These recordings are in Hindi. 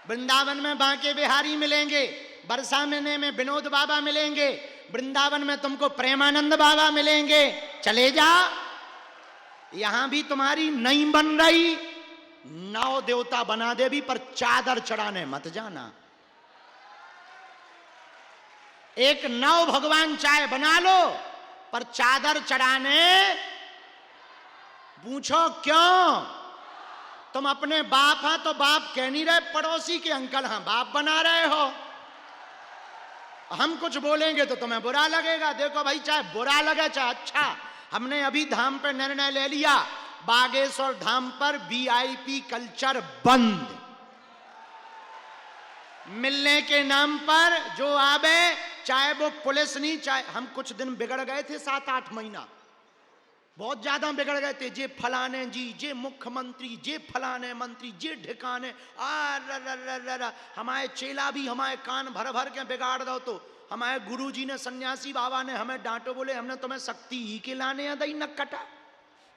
वृंदावन में बांके बिहारी मिलेंगे, बरसाने में विनोद बाबा मिलेंगे, वृंदावन में तुमको प्रेमानंद बाबा मिलेंगे। चले जा, यहां भी तुम्हारी नहीं बन रही, नौ देवता बना दे भी, पर चादर चढ़ाने मत जाना। एक नौ भगवान चाय बना लो, पर चादर चढ़ाने पूछो क्यों? तुम अपने बाप हां तो बाप कह नहीं रहे, पड़ोसी के अंकल हां बाप बना रहे हो। हम कुछ बोलेंगे तो तुम्हें बुरा लगेगा। देखो भाई, चाहे बुरा लगे चाहे अच्छा, हमने अभी धाम पे निर्णय ले लिया, बागेश्वर धाम पर वीआईपी कल्चर बंद। मिलने के नाम पर जो आवे, चाहे वो पुलिस नहीं, चाहे हम कुछ दिन बिगड़ गए थे, 7-8 महीना बहुत ज्यादा बिगड़ गए थे। जे फलाने जी, जे मुख्यमंत्री, जे फलाने मंत्री, जे ढिकाने, हमारे चेला भी हमारे कान भर भर के बिगाड़ दो। तो हमारे गुरुजी ने, सन्यासी बाबा ने हमें डांटो, बोले हमने तुम्हें शक्ति ही के लाने दई न कटा,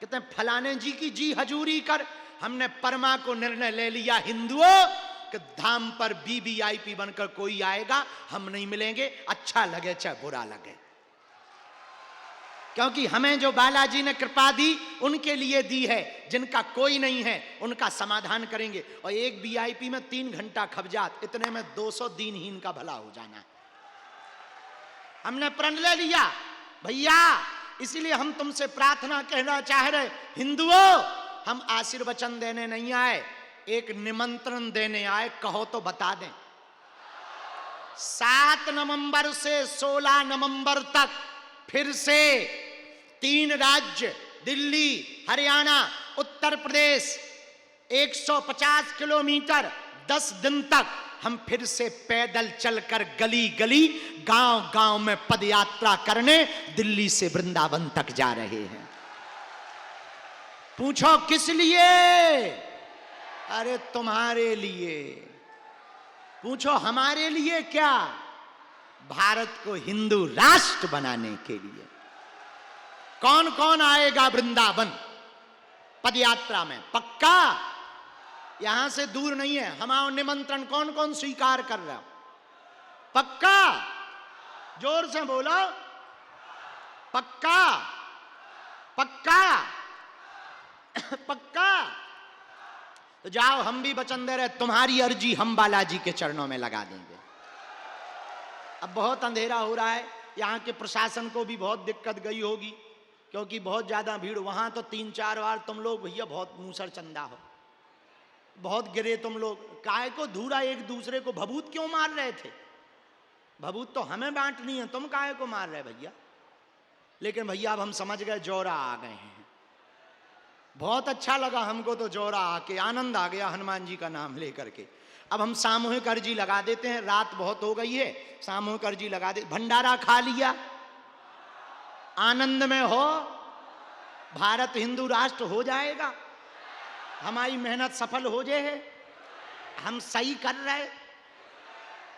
कहते हैं फलाने जी की जी हजूरी कर। हमने परमा को निर्णय ले लिया हिंदुओं कि धाम पर वीवीआईपी बनकर कोई आएगा हम नहीं मिलेंगे, अच्छा लगे चाहे बुरा लगे, क्योंकि हमें जो बालाजी ने कृपा दी उनके लिए दी है, जिनका कोई नहीं है उनका समाधान करेंगे। और एक वीआईपी में 3 घंटा खबजात, इतने में 200 दीनहीन का भला हो जाना। हमने प्रण ले लिया भैया, इसीलिए हम तुमसे प्रार्थना कहना चाह रहे, हिंदुओं हम आशीर्वचन देने नहीं आए, एक निमंत्रण देने आए, कहो तो बता दें। 7 नवंबर से 16 नवंबर तक फिर से 3 राज्य, दिल्ली, हरियाणा, उत्तर प्रदेश, 150 किलोमीटर 10 दिन तक हम फिर से पैदल चलकर गली गली, गांव गांव में पदयात्रा करने दिल्ली से वृंदावन तक जा रहे हैं। पूछो किस लिए? अरे तुम्हारे लिए। पूछो हमारे लिए क्या? भारत को हिंदू राष्ट्र बनाने के लिए। कौन कौन आएगा वृंदावन पदयात्रा में? पक्का? यहां से दूर नहीं है, हमारा निमंत्रण कौन कौन स्वीकार कर रहा? पक्का? जोर से बोलो, पक्का? पक्का? पक्का? तो जाओ, हम भी वचन दे रहे, तुम्हारी अर्जी हम बालाजी के चरणों में लगा देंगे। अब बहुत अंधेरा हो रहा है, यहाँ के प्रशासन को भी बहुत दिक्कत गई होगी, क्योंकि बहुत ज्यादा भीड़। वहां तो 3-4 बार तुम लोग भैया बहुत मूसर चंदा हो, बहुत गिरे तुम लोग। काय को धूरा एक दूसरे को, भभूत क्यों मार रहे थे? भभूत तो हमें बांटनी है, तुम काय को मार रहे भैया? लेकिन भैया अब हम समझ गए, जोरा आ गए हैं। बहुत अच्छा लगा हमको तो, जोरा आके आनंद आ गया हनुमान जी का नाम लेकर के। अब हम सामूहिक अर्जी लगा देते हैं, रात बहुत हो गई है, सामूहिक अर्जी लगा दे। भंडारा खा लिया, आनंद में हो, भारत हिंदू राष्ट्र हो जाएगा, हमारी मेहनत सफल हो जाए, हम सही कर रहे।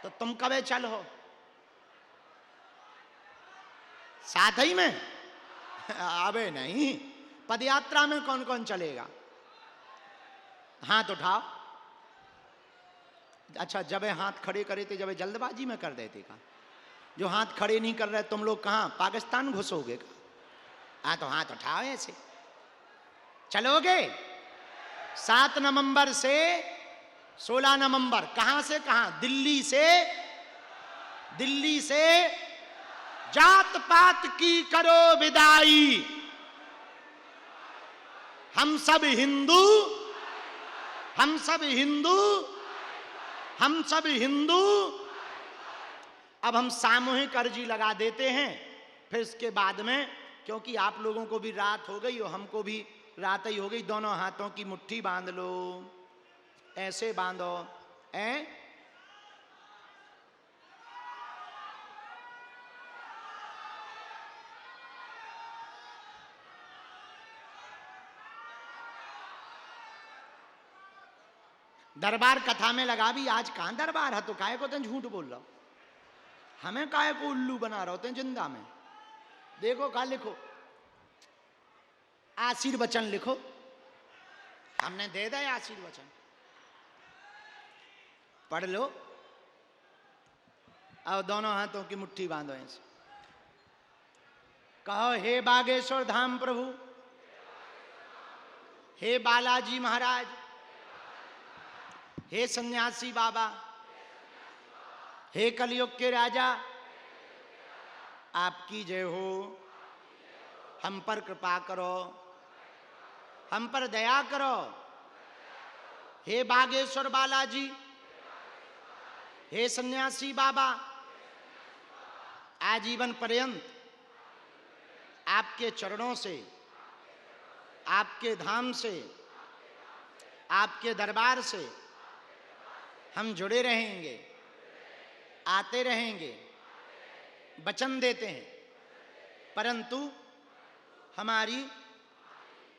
तो तुम कब चलो साथ ही में? अबे नहीं, पदयात्रा में कौन कौन चलेगा? हाथ उठाओ। अच्छा, जब हाथ खड़े करे थे, जब जल्दबाजी में कर देते का? जो हाथ खड़े नहीं कर रहे तुम लोग कहां पाकिस्तान घुसोगे का? हाँ तो हाथ उठाओ ऐसे। चलोगे? 7 नवंबर से 16 नवंबर। कहां से कहां? दिल्ली से। दिल्ली से जात पात की करो विदाई, हम सब हिंदू, हम सब हिंदू, हम सब हिंदू। अब हम सामूहिक अर्जी लगा देते हैं, फिर इसके बाद में, क्योंकि आप लोगों को भी रात हो गई और हमको भी रात ही हो गई, दोनों हाथों की मुट्ठी बांध लो, ऐसे बांधो, हैं? दरबार कथा में लगा भी, आज कहां दरबार है? तो काहे को तुम झूठ बोल रहा हो? हमें काहे को उल्लू बना रहे होते हैं जिंदा में? देखो का लिखो, आशीर्वचन लिखो, हमने दे दिया आशीर्वचन। पढ़ लो। अब दोनों हाथों की मुट्ठी बांधो ऐसे, कहो हे बागेश्वर धाम प्रभु, हे बालाजी महाराज, हे सन्यासी बाबा, हे कलयुग के राजा, आपकी जय हो। हम पर कृपा करो, हम पर दया करो। हे बागेश्वर बालाजी, हे सन्यासी बाबा, आजीवन पर्यंत आपके चरणों से, आपके धाम से, आपके दरबार से हम जुड़े रहेंगे, आते रहेंगे, वचन देते हैं, परंतु हमारी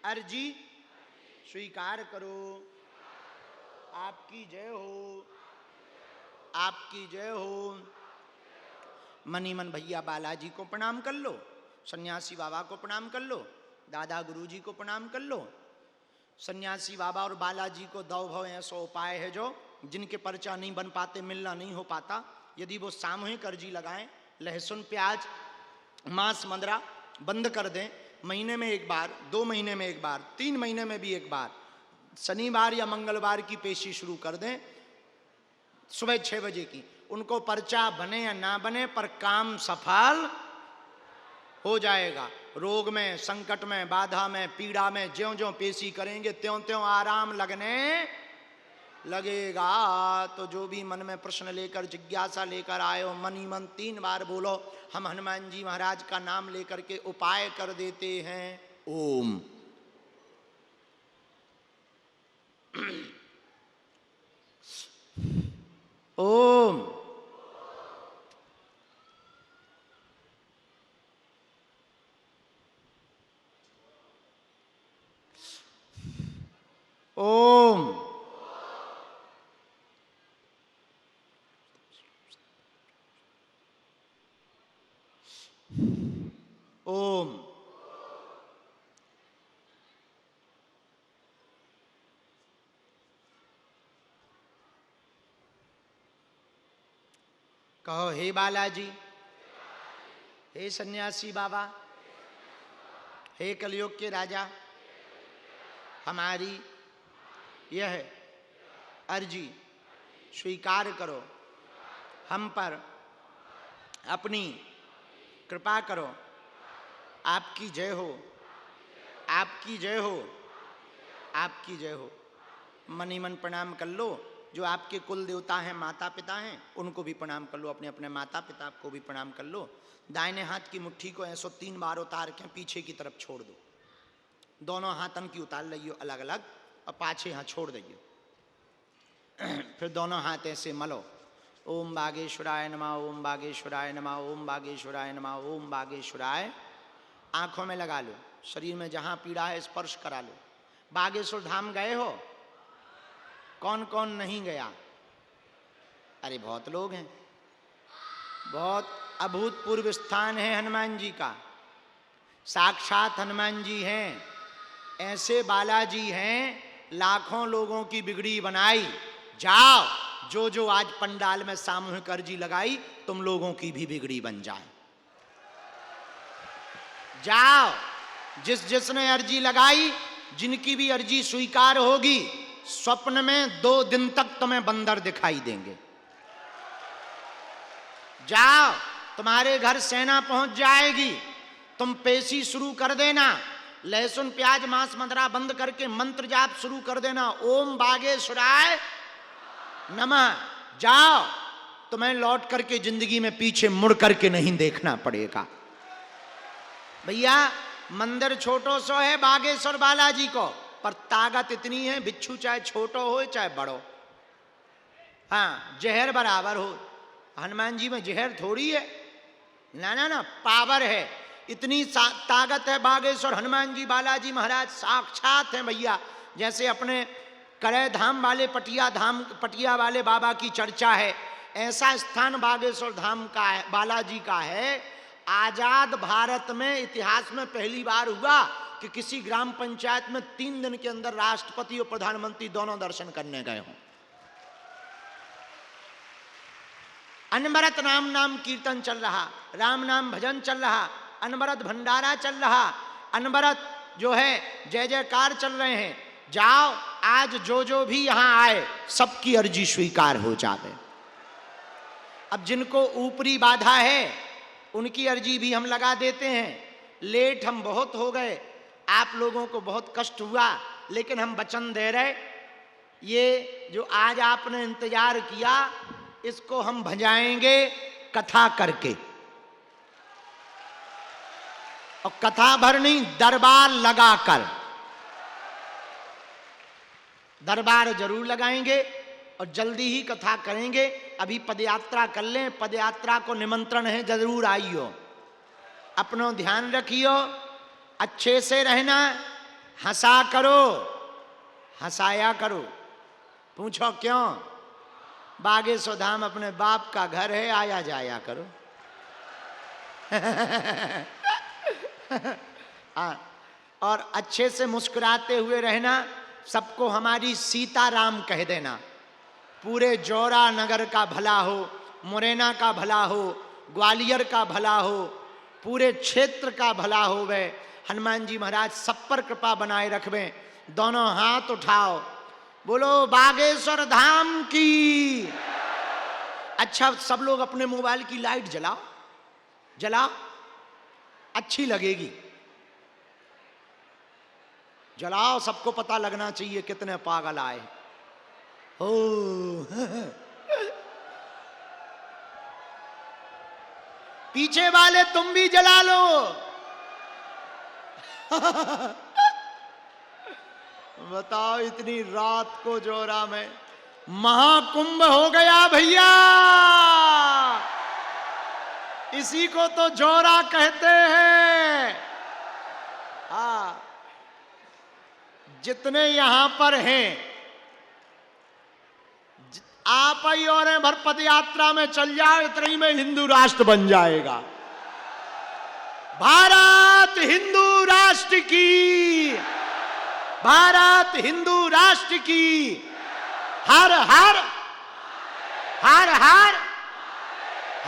अर्जी स्वीकार करो। आपकी जय हो, आपकी जय हो। मनी मन भैया बालाजी को प्रणाम कर लो, सन्यासी बाबा को प्रणाम कर लो, दादा गुरुजी को प्रणाम कर लो। सन्यासी बाबा और बालाजी को दो भव ऐसा उपाय है जो जिनके पर्चा नहीं बन पाते, मिलना नहीं हो पाता, यदि वो सामूहिक अर्जी लगाएं, लहसुन प्याज मांस मदिरा बंद कर दें, महीने में एक बार, 2 महीने में एक बार, 3 महीने में भी एक बार, शनिवार या मंगलवार की पेशी शुरू कर दें सुबह 6 बजे की, उनको पर्चा बने या ना बने पर काम सफल हो जाएगा। रोग में, संकट में, बाधा में, पीड़ा में ज्यों ज्यों पेशी करेंगे त्यों त्यों आराम लगने लगेगा। तो जो भी मन में प्रश्न लेकर, जिज्ञासा लेकर आए हो, मन ही मन 3 बार बोलो, हम हनुमान जी महाराज का नाम लेकर के उपाय कर देते हैं। ओम। ओम। ओम। ओम। कहो हे बालाजी, हे सन्यासी बाबा, हे कलयुग के राजा, हमारी यह अर्जी स्वीकार करो, हम पर अपनी कृपा करो। आपकी जय हो, आपकी जय हो, आपकी जय हो। मन ही मन प्रणाम कर लो। जो आपके कुल देवता हैं, माता पिता हैं, उनको भी प्रणाम कर लो, अपने अपने माता पिता को भी प्रणाम कर लो। दाहिने हाथ की मुट्ठी को ऐसो 3 बार उतार के पीछे की तरफ छोड़ दो, दोनों हाथन की उतार लियो अलग अलग और पाछे हाथ छोड़ दियो। फिर दोनों हाथ ऐसे मलो, ओम बागेश्वराय नमः, ओम बागेश्वराय नमः, ओम बागेश्वराय नमः, ओम बागेश्वराय। आंखों में लगा लो, शरीर में जहां पीड़ा है स्पर्श करा लो। बागेश्वर धाम गए हो? कौन कौन नहीं गया? अरे बहुत लोग हैं। बहुत अभूतपूर्व स्थान है हनुमान जी का, साक्षात हनुमान जी हैं, ऐसे बालाजी हैं, लाखों लोगों की बिगड़ी बनाई। जाओ, जो जो आज पंडाल में सामूहिक अर्जी लगाई, तुम लोगों की भी बिगड़ी बन जाए। जाओ, जिस जिसने अर्जी लगाई, जिनकी भी अर्जी स्वीकार होगी, स्वप्न में 2 दिन तक तुम्हें बंदर दिखाई देंगे। जाओ, तुम्हारे घर सेना पहुंच जाएगी। तुम पेशी शुरू कर देना, लहसुन प्याज मांस मदिरा बंद करके मंत्र जाप शुरू कर देना, ओम बागेश्वराय नमः। जाओ, तुम्हें लौट करके जिंदगी में पीछे मुड़ करके नहीं देखना पड़ेगा। भैया, मंदिर छोटो सो है बागेश्वर बालाजी को, पर ताकत इतनी है, बिच्छू चाहे छोटो हो चाहे बड़ो, हाँ जहर बराबर हो। हनुमान जी में जहर थोड़ी है, ना ना ना, पावर है। इतनी ताकत है बागेश्वर हनुमान जी बालाजी महाराज, साक्षात हैं भैया। जैसे अपने करे धाम वाले पटिया वाले बाबा की चर्चा है, ऐसा स्थान बागेश्वर धाम का है, बालाजी का है। आजाद भारत में इतिहास में पहली बार हुआ कि किसी ग्राम पंचायत में 3 दिन के अंदर राष्ट्रपति और प्रधानमंत्री दोनों दर्शन करने गए हों। अनवरत राम नाम कीर्तन चल रहा, राम नाम भजन चल रहा, अनवरत भंडारा चल रहा, अनवरत जो है जय जयकार चल रहे हैं। जाओ आज जो भी यहां आए सबकी अर्जी स्वीकार हो जावे। अब जिनको ऊपरी बाधा है उनकी अर्जी भी हम लगा देते हैं। लेट हम बहुत हो गए, आप लोगों को बहुत कष्ट हुआ, लेकिन हम वचन दे रहे, ये जो आज आपने इंतजार किया इसको हम भजाएंगे कथा करके। और कथा भर नहीं, दरबार लगाकर। दरबार जरूर लगाएंगे और जल्दी ही कथा करेंगे। अभी पदयात्रा कर लें, पदयात्रा को निमंत्रण है, जरूर आइयो। अपनो ध्यान रखियो, अच्छे से रहना, हंसा करो, हंसाया करो। पूछो क्यों? बागेश्वर धाम अपने बाप का घर है, आया जाया करो। और अच्छे से मुस्कुराते हुए रहना, सबको हमारी सीताराम कह देना। पूरे जौरा नगर का भला हो, मुरैना का भला हो, ग्वालियर का भला हो, पूरे क्षेत्र का भला हो। वे हनुमान जी महाराज सब पर कृपा बनाए रखवें। दोनों हाथ उठाओ, बोलो बागेश्वर धाम की। अच्छा, सब लोग अपने मोबाइल की लाइट जलाओ, जलाओ, अच्छी लगेगी। जलाओ, सबको पता लगना चाहिए कितने पागल आए हो। पीछे वाले तुम भी जला लो। बताओ, इतनी रात को जोरा में महाकुंभ हो गया भैया। इसी को तो जोरा कहते हैं। हाँ, जितने यहां पर हैं आप ही और भर पद यात्रा में चल जाओ, इतने ही में हिंदू राष्ट्र बन जाएगा। भारत हिंदू राष्ट्र की, भारत हिंदू राष्ट्र की। हर हर हर हर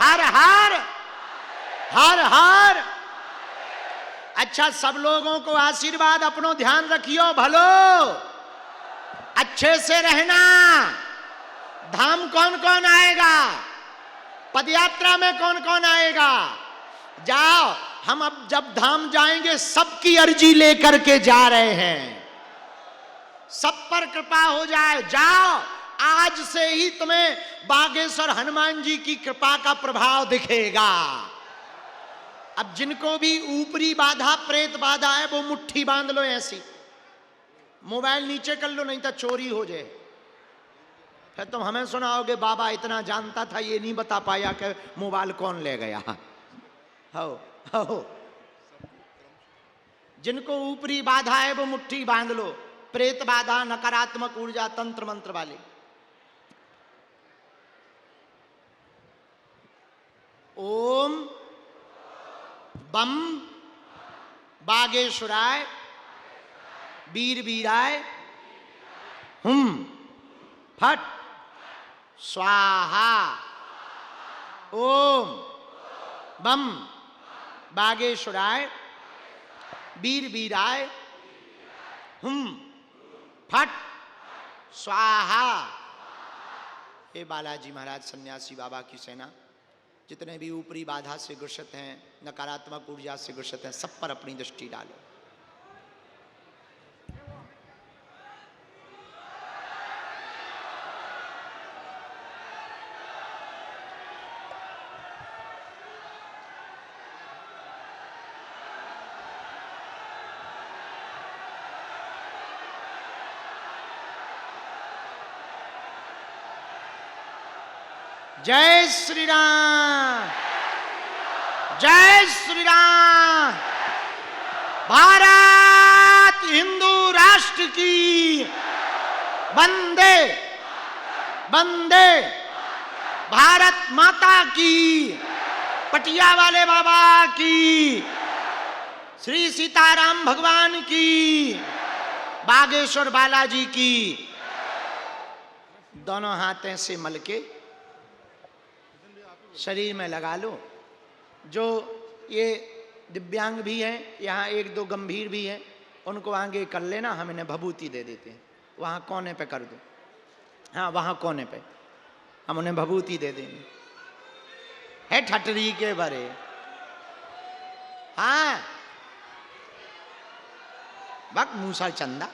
हर हर हर हर। अच्छा, सब लोगों को आशीर्वाद, अपनो ध्यान रखियो भलो, अच्छे से रहना। धाम कौन कौन आएगा? पदयात्रा में कौन कौन आएगा? जाओ, हम अब जब धाम जाएंगे सबकी अर्जी लेकर के जा रहे हैं, सब पर कृपा हो जाए। जाओ, आज से ही तुम्हें बागेश्वर हनुमान जी की कृपा का प्रभाव दिखेगा। अब जिनको भी ऊपरी बाधा, प्रेत बाधा है, वो मुट्ठी बांध लो ऐसी, मोबाइल नीचे कर लो, नहीं तो चोरी हो जाए। फिर तुम हमें सुनाओगे बाबा इतना जानता था, ये नहीं बता पाया कि मोबाइल कौन ले गया। हो जिनको ऊपरी बाधा है वो मुट्ठी बांध लो। प्रेत बाधा, नकारात्मक ऊर्जा, तंत्र मंत्र वाले। ओम बम बागेश्वराय वीर वीराय हुम फट स्वाहा। ओम बम बागेश्वराय वीर वीराय हुम फट स्वाहा। हे बालाजी महाराज, सन्यासी बाबा की सेना, जितने भी ऊपरी बाधा से ग्रसित हैं, नकारात्मक ऊर्जा से ग्रसित हैं, सब पर अपनी दृष्टि डालो। जय श्री राम, जय श्री राम। भारत हिंदू राष्ट्र की वंदे वंदे। भारत माता की, पटिया वाले बाबा की, श्री सीताराम भगवान की, बागेश्वर बालाजी की। दोनों हाथों से मल के शरीर में लगा लो। जो ये दिव्यांग भी हैं, यहाँ एक दो गंभीर भी हैं, उनको आगे कर लेना, हम इन्हें भभूति दे देते हैं। वहाँ कोने पे कर दो, हाँ वहाँ कोने पे हम उन्हें भभूति दे देंगे। है ठटरी के बरे, हाँ बक मूसा चंदा।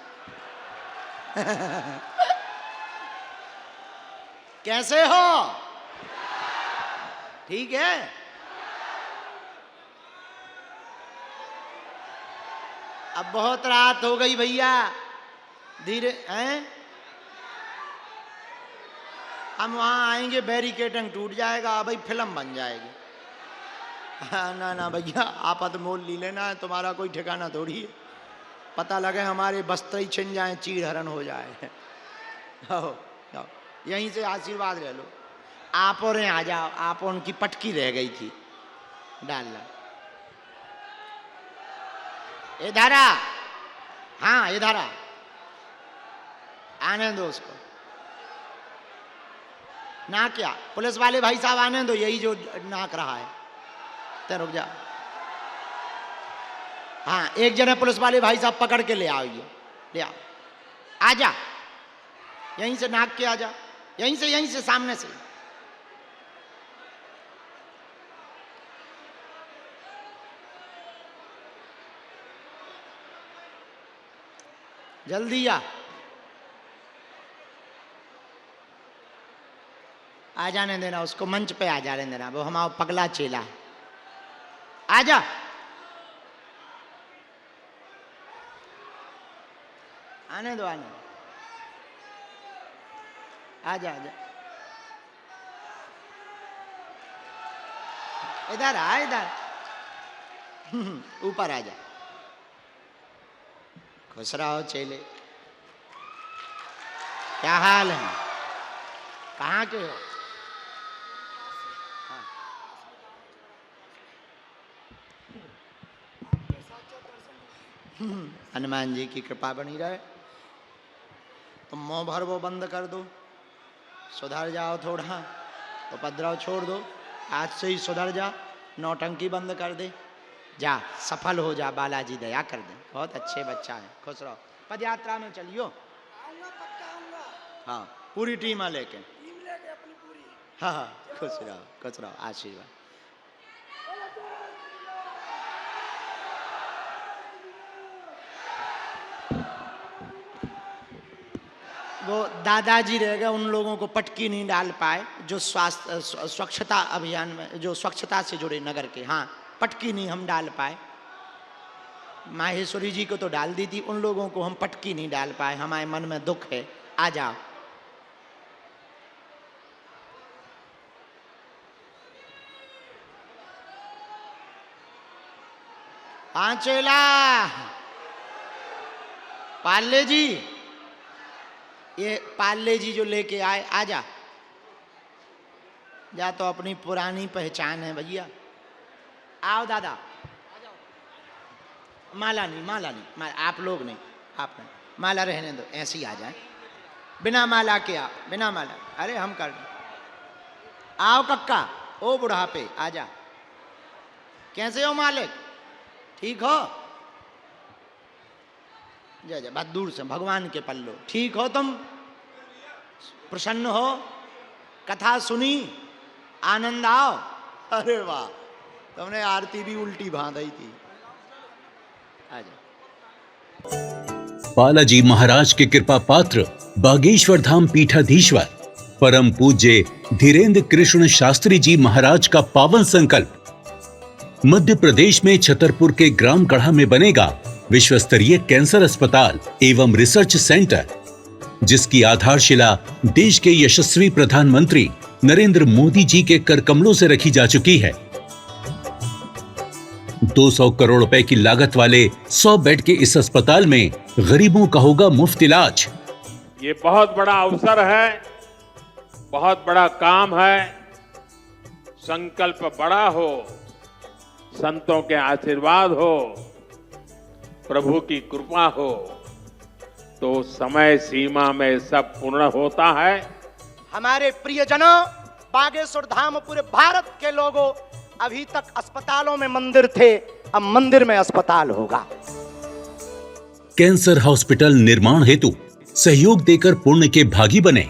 कैसे हो? ठीक है। अब बहुत रात हो गई भैया, धीरे हैं। हम वहां आएंगे बैरिकेडिंग टूट जाएगा, भाई फिल्म बन जाएगी। ना ना भैया, आपत मोल ली लेना है, तुम्हारा कोई ठिकाना थोड़ी है। पता लगे हमारे वस्त्र ही छिन जाए, चीड़ हरण हो जाए। आओ यहीं से आशीर्वाद ले लो। आप और आ जाओ, आप उनकी पटकी रह गई थी, डाल ला इधर आ। हाँ इधर आ, आने दो उसको। ना क्या पुलिस वाले भाई साहब आने दो, यही जो नाक रहा है। तो रुक जा। हाँ एक जने पुलिस वाले भाई साहब पकड़ के ले आओ, ये ले आओ। आ जा, यहीं से नाक के आ जा, यहीं से सामने से। जल्दी आ जाने देना उसको, मंच पे आ जाने देना, वो हमारा पगला चेला है। आ जा, आने दो, आने दो। आ जा, आ जा, इधर आ, इधर ऊपर आ जा। खुश रहो चेले। क्या हाल है? कहाँ के हो? हनुमान जी की कृपा बनी रहे। तुम मुंह भर वो बंद कर दो, सुधर जाओ थोड़ा, उपद्रव छोड़ दो, आज से ही सुधर जा, नौटंकी बंद कर दे, जा सफल हो जा, बालाजी दया कर दे। बहुत अच्छे बच्चा है, खुश रहो। पद यात्रा में चलियो। आऊंगा, पक्का आऊंगा। हाँ पूरी टीम लेके, अपनी पूरी। हाँ हाँ खुश रहो, आशीर्वाद। वो दादाजी रह गए, उन लोगों को पटकी नहीं डाल पाए जो स्वास्थ्य स्वच्छता अभियान में, जो स्वच्छता से जुड़े नगर के। हाँ पटकी नहीं हम डाल पाए। माहेश्वरी जी को तो डाल दी थी, उन लोगों को हम पटकी नहीं डाल पाए, हमारे मन में दुख है। आ जाओ। हाँ चेला पाले जी, ये पाले जी जो लेके आए, आ जा, जा तो अपनी पुरानी पहचान है भैया। आओ दादा, माला नहीं, आप लोग नहीं, आप नहीं, माला रहने दो, ऐसे ही आ जाए, बिना माला के आओ, बिना माला। अरे हम कर दें। आओ कक्का, ओ बुढ़ापे आ जा। कैसे हो मालिक? ठीक हो? जा जा, बात दूर से, भगवान के पल्लो। ठीक हो तुम? प्रसन्न हो? कथा सुनी? आनंद आओ? अरे वाह, तुमने आरती भी उल्टी बांधी थी। बालाजी महाराज के कृपा पात्र बागेश्वर धाम पीठाधीश्वर परम पूज्य धीरेन्द्र कृष्ण शास्त्री जी महाराज का पावन संकल्प। मध्य प्रदेश में छतरपुर के ग्राम गढ़ा में बनेगा विश्व स्तरीय कैंसर अस्पताल एवं रिसर्च सेंटर, जिसकी आधारशिला देश के यशस्वी प्रधानमंत्री नरेंद्र मोदी जी के कर कमलों से रखी जा चुकी है। 200 करोड़ रुपए की लागत वाले 100 बेड के इस अस्पताल में गरीबों का होगा मुफ्त इलाज। ये बहुत बड़ा अवसर है, बहुत बड़ा काम है। संकल्प बड़ा हो, संतों के आशीर्वाद हो, प्रभु की कृपा हो, तो समय सीमा में सब पूर्ण होता है। हमारे प्रियजनों, बागेश्वर धाम पूरे भारत के लोगों, अभी तक अस्पतालों में मंदिर थे, अब मंदिर में अस्पताल होगा। कैंसर हॉस्पिटल निर्माण हेतु सहयोग देकर पुण्य के भागी बने